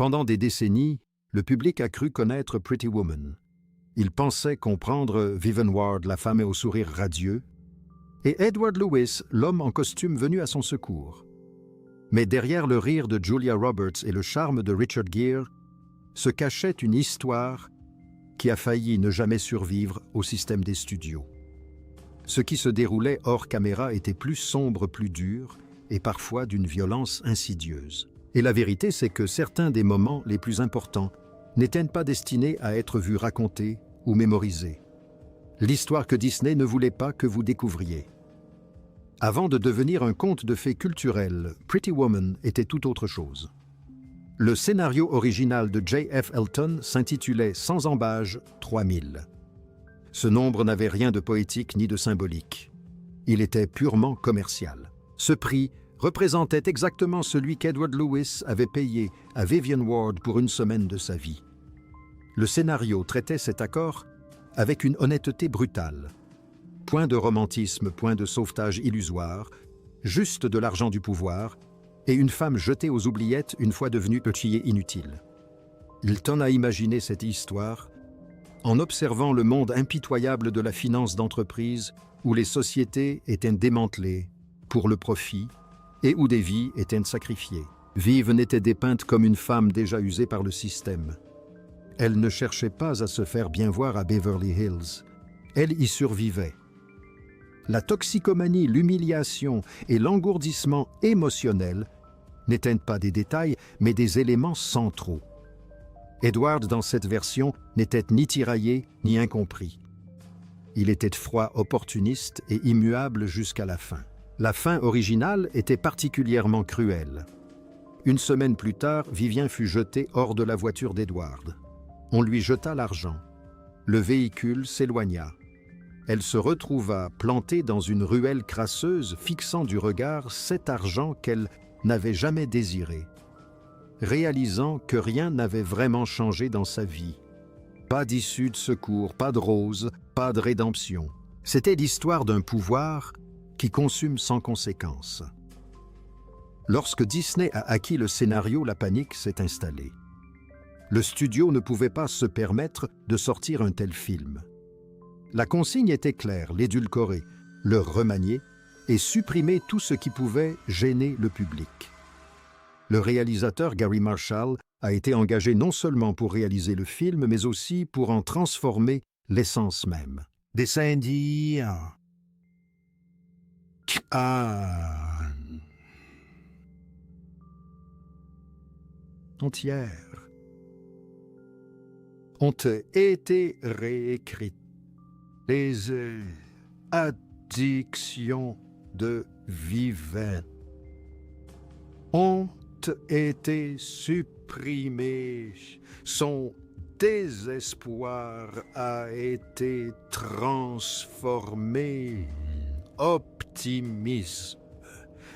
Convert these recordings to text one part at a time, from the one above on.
Pendant des décennies, le public a cru connaître Pretty Woman. Il pensait comprendre Vivian Ward, la femme au sourire radieux, et Edward Lewis, l'homme en costume venu à son secours. Mais derrière le rire de Julia Roberts et le charme de Richard Gere, se cachait une histoire qui a failli ne jamais survivre au système des studios. Ce qui se déroulait hors caméra était plus sombre, plus dur, et parfois d'une violence insidieuse. Et la vérité, c'est que certains des moments les plus importants n'étaient pas destinés à être vus racontés ou mémorisés. L'histoire que Disney ne voulait pas que vous découvriez. Avant de devenir un conte de fées culturel, Pretty Woman était tout autre chose. Le scénario original de J.F. Elton s'intitulait Sans embâge 3000. Ce nombre n'avait rien de poétique ni de symbolique. Il était purement commercial. Ce prix représentait exactement celui qu'Edward Lewis avait payé à Vivian Ward pour une semaine de sa vie. Le scénario traitait cet accord avec une honnêteté brutale. Point de romantisme, point de sauvetage illusoire, juste de l'argent du pouvoir et une femme jetée aux oubliettes une fois devenue petit et inutile. Hilton a imaginé cette histoire en observant le monde impitoyable de la finance d'entreprise où les sociétés étaient démantelées pour le profit et où des vies étaient sacrifiées. Viv n'était dépeinte comme une femme déjà usée par le système. Elle ne cherchait pas à se faire bien voir à Beverly Hills. Elle y survivait. La toxicomanie, l'humiliation et l'engourdissement émotionnel n'étaient pas des détails, mais des éléments centraux. Edward, dans cette version, n'était ni tiraillé ni incompris. Il était froid, opportuniste et immuable jusqu'à la fin. La fin originale était particulièrement cruelle. Une semaine plus tard, Vivien fut jeté hors de la voiture d'Edward. On lui jeta l'argent. Le véhicule s'éloigna. Elle se retrouva plantée dans une ruelle crasseuse, fixant du regard cet argent qu'elle n'avait jamais désiré, réalisant que rien n'avait vraiment changé dans sa vie. Pas d'issue de secours, pas de rose, pas de rédemption. C'était l'histoire d'un pouvoir qui consume sans conséquence. Lorsque Disney a acquis le scénario, la panique s'est installée. Le studio ne pouvait pas se permettre de sortir un tel film. La consigne était claire, l'édulcorer, le remanier et supprimer tout ce qui pouvait gêner le public. Le réalisateur Gary Marshall a été engagé non seulement pour réaliser le film, mais aussi pour en transformer l'essence même. Des Indiens entières ont été réécrites. Les addictions de Vivian ont été supprimées. Son désespoir a été transformé. Optimisme.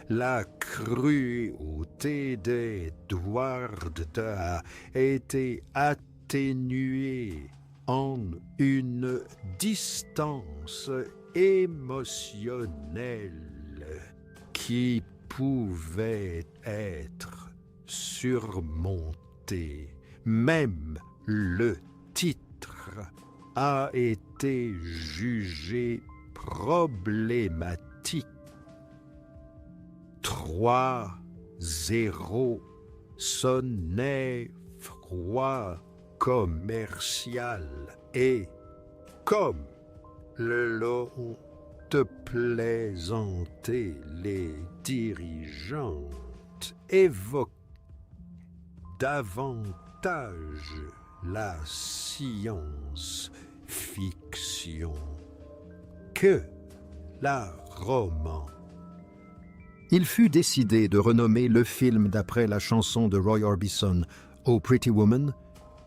La cruauté d'Edward a été atténuée en une distance émotionnelle qui pouvait être surmontée. Même le titre a été jugé problématique. 3-0 sonnait froid commercial et comme l'ont plaisanté les dirigeantes évoquent davantage la science-fiction que la romance. Il fut décidé de renommer le film d'après la chanson de Roy Orbison, Oh Pretty Woman,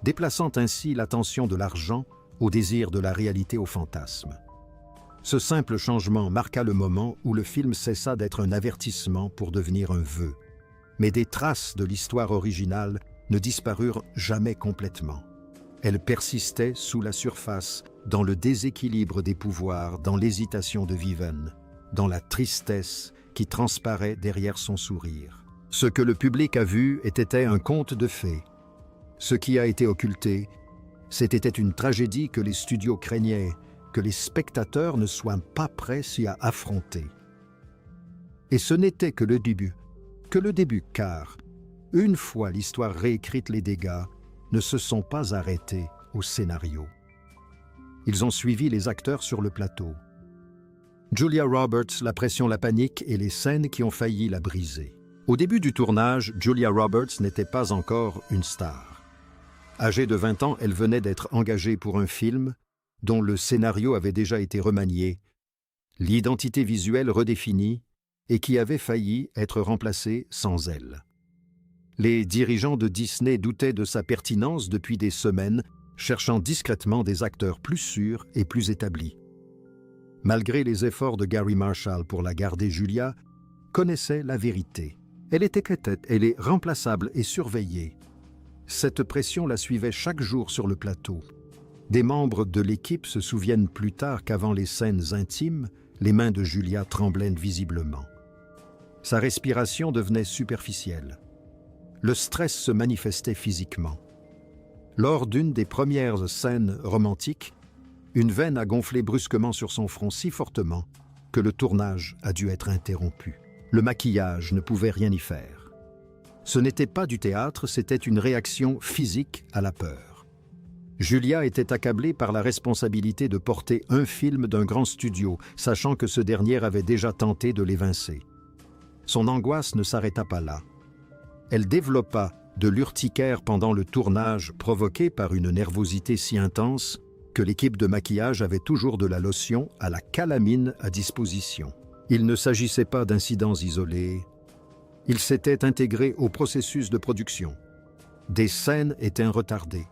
déplaçant ainsi l'attention de l'argent au désir de la réalité au fantasme. Ce simple changement marqua le moment où le film cessa d'être un avertissement pour devenir un vœu. Mais des traces de l'histoire originale ne disparurent jamais complètement. Elles persistaient sous la surface, dans le déséquilibre des pouvoirs, dans l'hésitation de Vivian, dans la tristesse qui transparaît derrière son sourire. Ce que le public a vu était un conte de fées, Ce qui a été occulté, c'était une tragédie que les studios craignaient que les spectateurs ne soient pas prêts à affronter. Et ce n'était que le début, car, une fois l'histoire réécrite, les dégâts ne se sont pas arrêtés au scénario. Ils ont suivi les acteurs sur le plateau. Julia Roberts, la pression, la panique et les scènes qui ont failli la briser. Au début du tournage, Julia Roberts n'était pas encore une star. Âgée de 20 ans, elle venait d'être engagée pour un film dont le scénario avait déjà été remanié, l'identité visuelle redéfinie et qui avait failli être remplacé sans elle. Les dirigeants de Disney doutaient de sa pertinence depuis des semaines, cherchant discrètement des acteurs plus sûrs et plus établis. Malgré les efforts de Gary Marshall pour la garder, Julia connaissait la vérité. Elle est remplaçable et surveillée. Cette pression la suivait chaque jour sur le plateau. Des membres de l'équipe se souviennent plus tard qu'avant les scènes intimes, les mains de Julia tremblaient visiblement. Sa respiration devenait superficielle. Le stress se manifestait physiquement. Lors d'une des premières scènes romantiques, une veine a gonflé brusquement sur son front si fortement que le tournage a dû être interrompu. Le maquillage ne pouvait rien y faire. Ce n'était pas du théâtre, c'était une réaction physique à la peur. Julia était accablée par la responsabilité de porter un film d'un grand studio, sachant que ce dernier avait déjà tenté de l'évincer. Son angoisse ne s'arrêta pas là. Elle développa de l'urticaire pendant le tournage, provoqué par une nervosité si intense que l'équipe de maquillage avait toujours de la lotion à la calamine à disposition. Il ne s'agissait pas d'incidents isolés. Ils s'étaient intégrés au processus de production. Des scènes étaient retardées.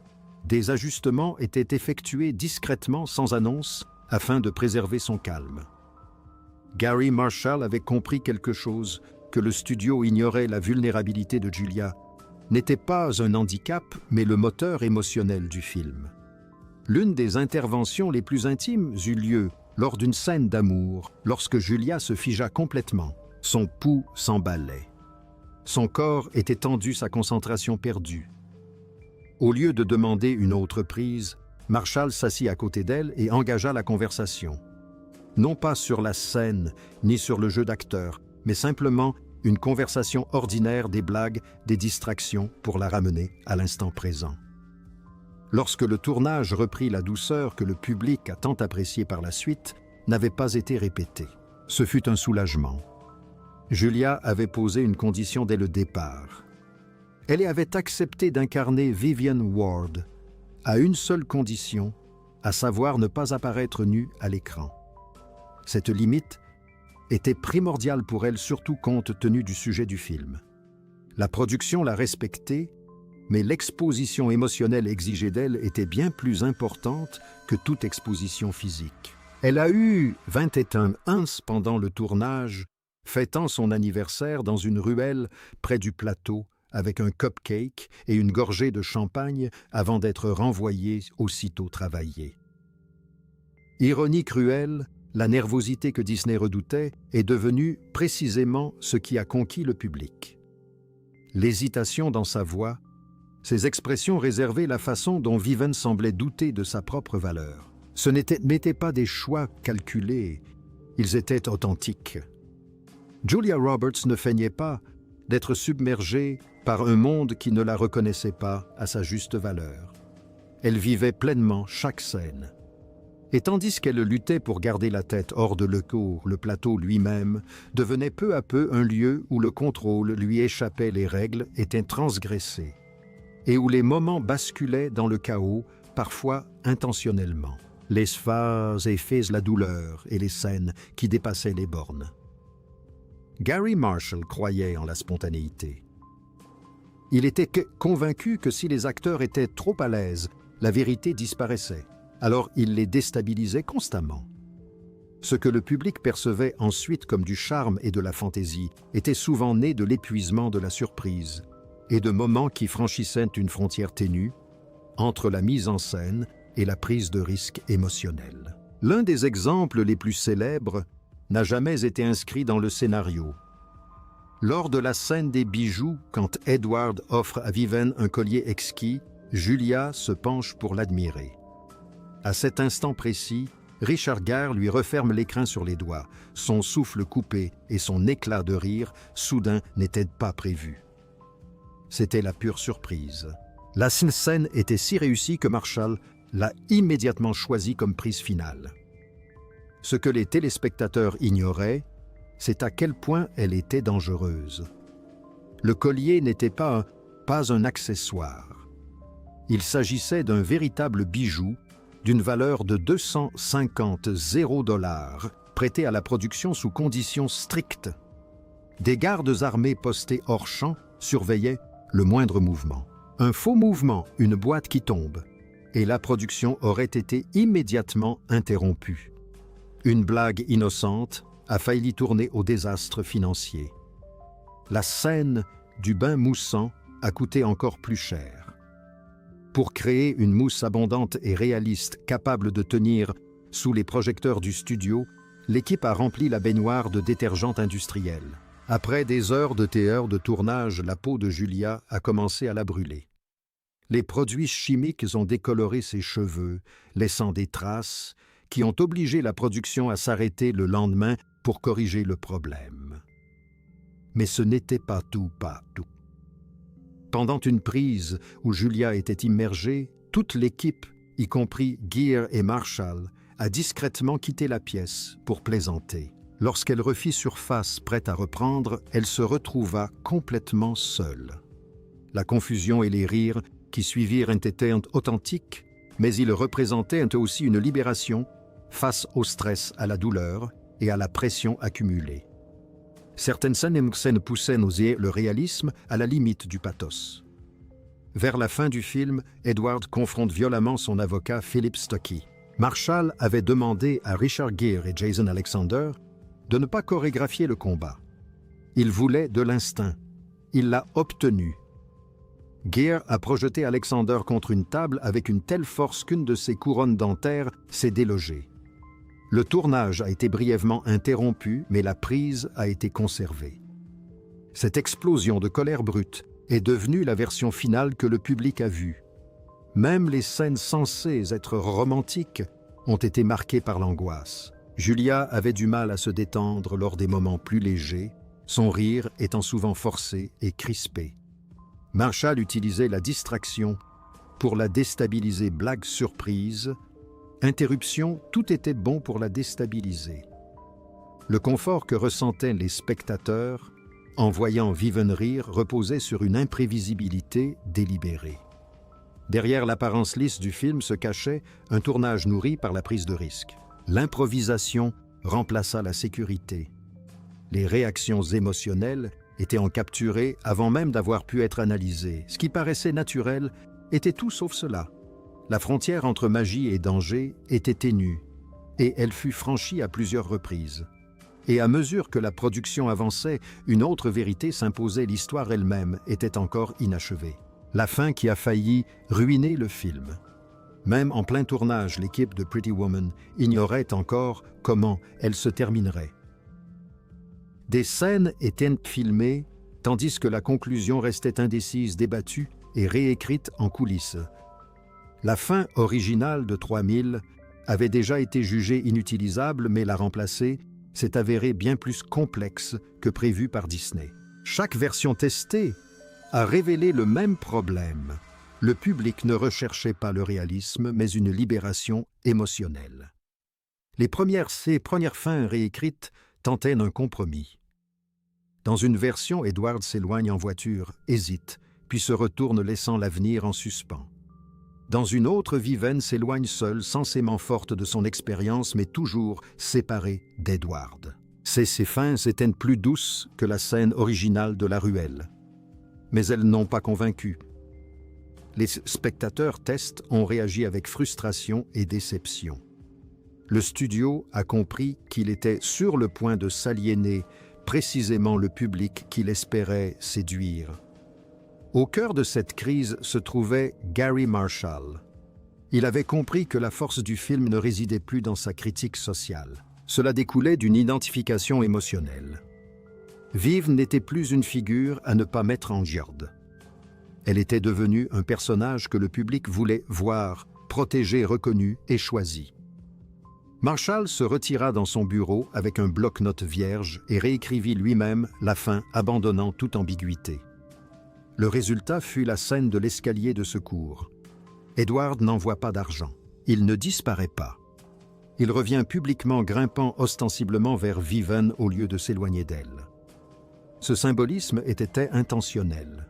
Des ajustements étaient effectués discrètement sans annonce afin de préserver son calme. Gary Marshall avait compris quelque chose que le studio ignorait. La vulnérabilité de Julia n'était pas un handicap, mais le moteur émotionnel du film. L'une des interventions les plus intimes eut lieu lors d'une scène d'amour, lorsque Julia se figea complètement. Son pouls s'emballait. Son corps était tendu, sa concentration perdue. Au lieu de demander une autre prise, Marshall s'assit à côté d'elle et engagea la conversation. Non pas sur la scène, ni sur le jeu d'acteur, mais simplement une conversation ordinaire, des blagues, des distractions pour la ramener à l'instant présent. Lorsque le tournage reprit, la douceur que le public a tant appréciée par la suite n'avait pas été répétée. Ce fut un soulagement. Julia avait posé une condition dès le départ. Elle avait accepté d'incarner Vivian Ward, à une seule condition, à savoir ne pas apparaître nue à l'écran. Cette limite était primordiale pour elle, surtout compte tenu du sujet du film. La production l'a respectée, mais l'exposition émotionnelle exigée d'elle était bien plus importante que toute exposition physique. Elle a eu 21 ans pendant le tournage, fêtant son anniversaire dans une ruelle près du plateau avec un cupcake et une gorgée de champagne avant d'être renvoyée aussitôt travaillée. Ironie cruelle, la nervosité que Disney redoutait est devenue précisément ce qui a conquis le public. L'hésitation dans sa voix, ses expressions réservaient la façon dont Vivian semblait douter de sa propre valeur. Ce n'étaient pas des choix calculés, ils étaient authentiques. Julia Roberts ne feignait pas d'être submergée par un monde qui ne la reconnaissait pas à sa juste valeur. Elle vivait pleinement chaque scène. Et tandis qu'elle luttait pour garder la tête hors de l'écho, le plateau lui-même devenait peu à peu un lieu où le contrôle lui échappait, les règles étaient transgressées, et où les moments basculaient dans le chaos, parfois intentionnellement. Les phases et la douleur et les scènes qui dépassaient les bornes. Gary Marshall croyait en la spontanéité. Il était convaincu que si les acteurs étaient trop à l'aise, la vérité disparaissait. Alors il les déstabilisait constamment. Ce que le public percevait ensuite comme du charme et de la fantaisie était souvent né de l'épuisement de la surprise et de moments qui franchissaient une frontière ténue entre la mise en scène et la prise de risque émotionnelle. L'un des exemples les plus célèbres n'a jamais été inscrit dans le scénario. Lors de la scène des bijoux, quand Edward offre à Vivian un collier exquis, Julia se penche pour l'admirer. À cet instant précis, Richard Gere lui referme l'écrin sur les doigts. Son souffle coupé et son éclat de rire, soudain, n'étaient pas prévus. C'était la pure surprise. La scène était si réussie que Marshall l'a immédiatement choisie comme prise finale. Ce que les téléspectateurs ignoraient, c'est à quel point elle était dangereuse. Le collier n'était pas un accessoire. Il s'agissait d'un véritable bijou d'une valeur de 250 $, prêté à la production sous conditions strictes. Des gardes armés postés hors champ surveillaient le moindre mouvement. Un faux mouvement, une boîte qui tombe, et la production aurait été immédiatement interrompue. Une blague innocente a failli tourner au désastre financier. La scène du bain moussant a coûté encore plus cher. Pour créer une mousse abondante et réaliste capable de tenir sous les projecteurs du studio, l'équipe a rempli la baignoire de détergent industriel. Après des heures de tournage, la peau de Julia a commencé à la brûler. Les produits chimiques ont décoloré ses cheveux, laissant des traces qui ont obligé la production à s'arrêter le lendemain pour corriger le problème. Mais ce n'était pas tout. Pendant une prise où Julia était immergée, toute l'équipe, y compris Gere et Marshall, a discrètement quitté la pièce pour plaisanter. Lorsqu'elle refit surface prête à reprendre, elle se retrouva complètement seule. La confusion et les rires qui suivirent étaient authentiques, mais ils représentaient aussi une libération face au stress, à la douleur et à la pression accumulée. Certaines scènes poussaient le réalisme à la limite du pathos. Vers la fin du film, Edward confronte violemment son avocat Philip Stuckey. Marshall avait demandé à Richard Gere et Jason Alexander de ne pas chorégraphier le combat. Il voulait de l'instinct. Il l'a obtenu. Gere a projeté Alexander contre une table avec une telle force qu'une de ses couronnes dentaires s'est délogée. Le tournage a été brièvement interrompu, mais la prise a été conservée. Cette explosion de colère brute est devenue la version finale que le public a vue. Même les scènes censées être romantiques ont été marquées par l'angoisse. Julia avait du mal à se détendre lors des moments plus légers, son rire étant souvent forcé et crispé. Marshall utilisait la distraction pour la déstabiliser, blague surprise. Interruption, tout était bon pour la déstabiliser. Le confort que ressentaient les spectateurs en voyant Viven rire reposait sur une imprévisibilité délibérée. Derrière l'apparence lisse du film se cachait un tournage nourri par la prise de risque. L'improvisation remplaça la sécurité. Les réactions émotionnelles étaient capturées avant même d'avoir pu être analysées. Ce qui paraissait naturel était tout sauf cela. La frontière entre magie et danger était ténue, et elle fut franchie à plusieurs reprises. Et à mesure que la production avançait, une autre vérité s'imposait, l'histoire elle-même était encore inachevée. La fin qui a failli ruiner le film. Même en plein tournage, l'équipe de Pretty Woman ignorait encore comment elle se terminerait. Des scènes étaient filmées, tandis que la conclusion restait indécise, débattue et réécrite en coulisses. La fin originale de 3000 avait déjà été jugée inutilisable, mais la remplacer s'est avérée bien plus complexe que prévu par Disney. Chaque version testée a révélé le même problème. Le public ne recherchait pas le réalisme, mais une libération émotionnelle. Ces premières fins réécrites tentaient un compromis. Dans une version, Edward s'éloigne en voiture, hésite, puis se retourne laissant l'avenir en suspens. Dans une autre, Viven s'éloigne seule, censément forte de son expérience, mais toujours séparée d'Edward. Ces fins étaient plus douces que la scène originale de la ruelle. Mais elles n'ont pas convaincu. Les spectateurs tests ont réagi avec frustration et déception. Le studio a compris qu'il était sur le point de s'aliéner précisément le public qu'il espérait séduire. Au cœur de cette crise se trouvait Gary Marshall. Il avait compris que la force du film ne résidait plus dans sa critique sociale. Cela découlait d'une identification émotionnelle. Vive n'était plus une figure à ne pas mettre en garde. Elle était devenue un personnage que le public voulait voir, protégé, reconnu et choisi. Marshall se retira dans son bureau avec un bloc-notes vierge et réécrivit lui-même la fin, abandonnant toute ambiguïté. Le résultat fut la scène de l'escalier de secours. Edward n'envoie pas d'argent. Il ne disparaît pas. Il revient publiquement grimpant ostensiblement vers Viven au lieu de s'éloigner d'elle. Ce symbolisme était intentionnel.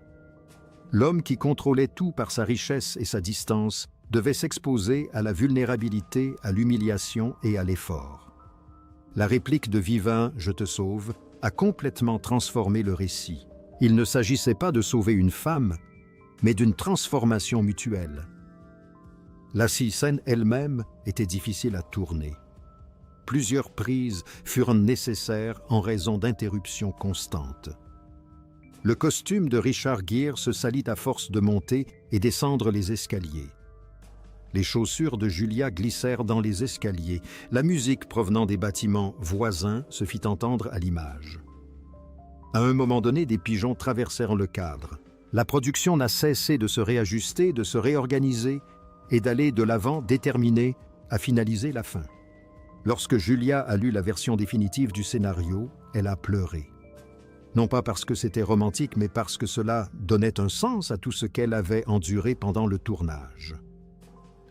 L'homme qui contrôlait tout par sa richesse et sa distance devait s'exposer à la vulnérabilité, à l'humiliation et à l'effort. La réplique de Viven « Je te sauve » a complètement transformé le récit. Il ne s'agissait pas de sauver une femme, mais d'une transformation mutuelle. La scène elle-même était difficile à tourner. Plusieurs prises furent nécessaires en raison d'interruptions constantes. Le costume de Richard Gere se salit à force de monter et descendre les escaliers. Les chaussures de Julia glissèrent dans les escaliers. La musique provenant des bâtiments voisins se fit entendre à l'image. À un moment donné, des pigeons traversèrent le cadre. La production n'a cessé de se réajuster, de se réorganiser et d'aller de l'avant déterminée à finaliser la fin. Lorsque Julia a lu la version définitive du scénario, elle a pleuré. Non pas parce que c'était romantique, mais parce que cela donnait un sens à tout ce qu'elle avait enduré pendant le tournage.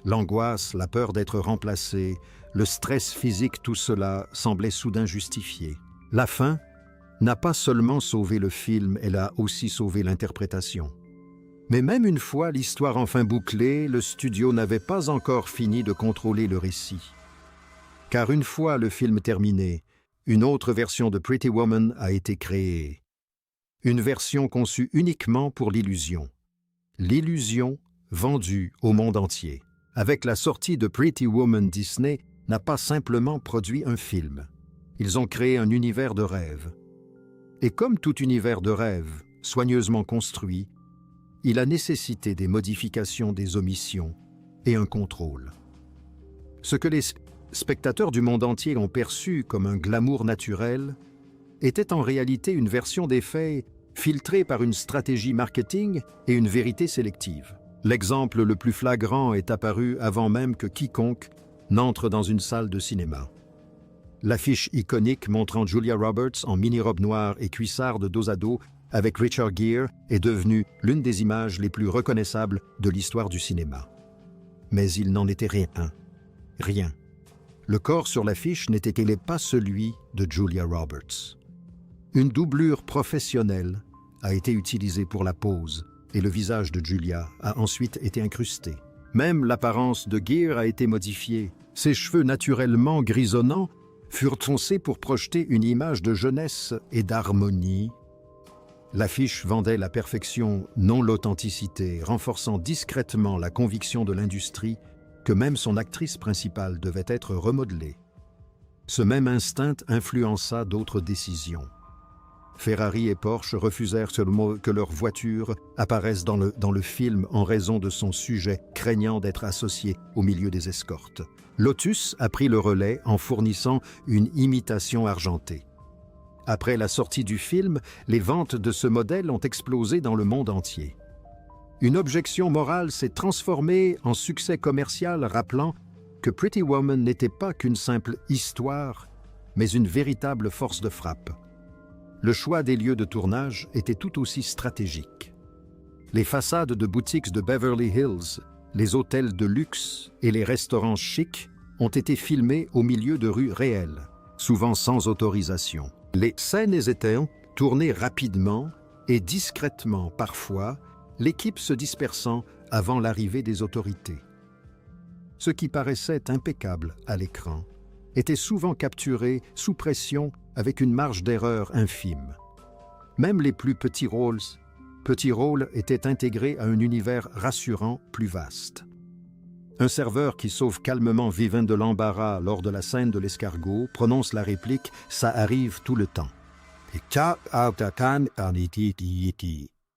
L'angoisse, la peur d'être remplacée, le stress physique, tout cela semblait soudain justifié. La fin n'a pas seulement sauvé le film, elle a aussi sauvé l'interprétation. Mais même une fois l'histoire enfin bouclée, le studio n'avait pas encore fini de contrôler le récit. Car une fois le film terminé, une autre version de Pretty Woman a été créée. Une version conçue uniquement pour l'illusion. L'illusion vendue au monde entier. Avec la sortie de Pretty Woman, Disney n'a pas simplement produit un film. Ils ont créé un univers de rêve. Et comme tout univers de rêve, soigneusement construit, il a nécessité des modifications, des omissions et un contrôle. Ce que les spectateurs du monde entier ont perçu comme un glamour naturel était en réalité une version des faits filtrée par une stratégie marketing et une vérité sélective. L'exemple le plus flagrant est apparu avant même que quiconque n'entre dans une salle de cinéma. L'affiche iconique montrant Julia Roberts en mini-robe noire et cuissarde dos à dos avec Richard Gere est devenue l'une des images les plus reconnaissables de l'histoire du cinéma. Mais il n'en était rien. Rien. Le corps sur l'affiche n'était pas celui de Julia Roberts. Une doublure professionnelle a été utilisée pour la pose et le visage de Julia a ensuite été incrusté. Même l'apparence de Gere a été modifiée. Ses cheveux naturellement grisonnants furent foncés pour projeter une image de jeunesse et d'harmonie. L'affiche vendait la perfection, non l'authenticité, renforçant discrètement la conviction de l'industrie que même son actrice principale devait être remodelée. Ce même instinct influença d'autres décisions. Ferrari et Porsche refusèrent seulement que leur voiture apparaisse dans le film en raison de son sujet, craignant d'être associé au milieu des escortes. Lotus a pris le relais en fournissant une imitation argentée. Après la sortie du film, les ventes de ce modèle ont explosé dans le monde entier. Une objection morale s'est transformée en succès commercial, rappelant que Pretty Woman n'était pas qu'une simple histoire, mais une véritable force de frappe. Le choix des lieux de tournage était tout aussi stratégique. Les façades de boutiques de Beverly Hills, les hôtels de luxe et les restaurants chics ont été filmés au milieu de rues réelles, souvent sans autorisation. Les scènes étaient tournées rapidement et discrètement parfois, l'équipe se dispersant avant l'arrivée des autorités. Ce qui paraissait impeccable à l'écran était souvent capturé sous pression avec une marge d'erreur infime. Même les plus petits rôles étaient intégrés à un univers rassurant plus vaste. Un serveur qui sauve calmement Viven de l'embarras lors de la scène de l'escargot prononce la réplique « Ça arrive tout le temps ».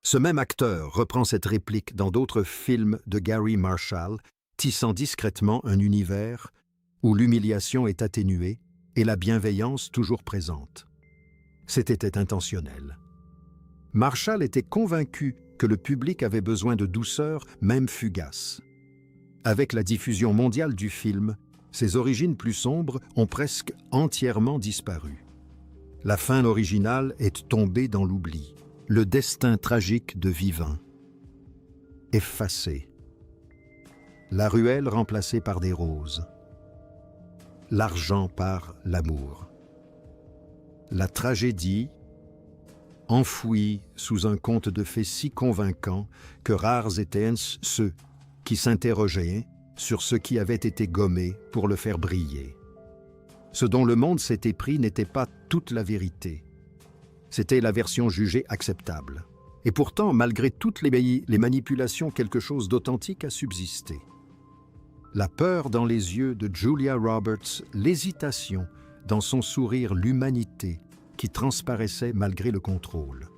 Ce même acteur reprend cette réplique dans d'autres films de Gary Marshall, tissant discrètement un univers où l'humiliation est atténuée et la bienveillance toujours présente. C'était intentionnel. Marshall était convaincu que le public avait besoin de douceur, même fugace. Avec la diffusion mondiale du film, ses origines plus sombres ont presque entièrement disparu. La fin originale est tombée dans l'oubli. Le destin tragique de Vivant. Effacé. La ruelle remplacée par des roses. L'argent par l'amour. La tragédie, enfouie sous un conte de fées si convaincant que rares étaient ceux qui s'interrogeaient sur ce qui avait été gommé pour le faire briller. Ce dont le monde s'était pris n'était pas toute la vérité. C'était la version jugée acceptable. Et pourtant, malgré toutes les manipulations, quelque chose d'authentique a subsisté. La peur dans les yeux de Julia Roberts, l'hésitation dans son sourire, l'humanité qui transparaissait malgré le contrôle.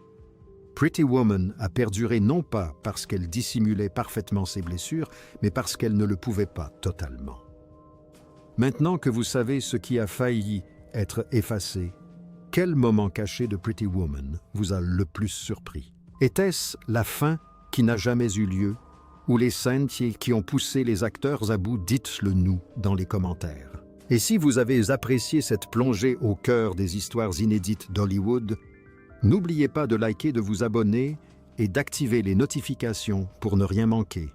Pretty Woman a perduré non pas parce qu'elle dissimulait parfaitement ses blessures, mais parce qu'elle ne le pouvait pas totalement. Maintenant que vous savez ce qui a failli être effacé, quel moment caché de Pretty Woman vous a le plus surpris? Était-ce la fin qui n'a jamais eu lieu, ou les scènes qui ont poussé les acteurs à bout? Dites-le nous dans les commentaires. Et si vous avez apprécié cette plongée au cœur des histoires inédites d'Hollywood, n'oubliez pas de liker, de vous abonner et d'activer les notifications pour ne rien manquer.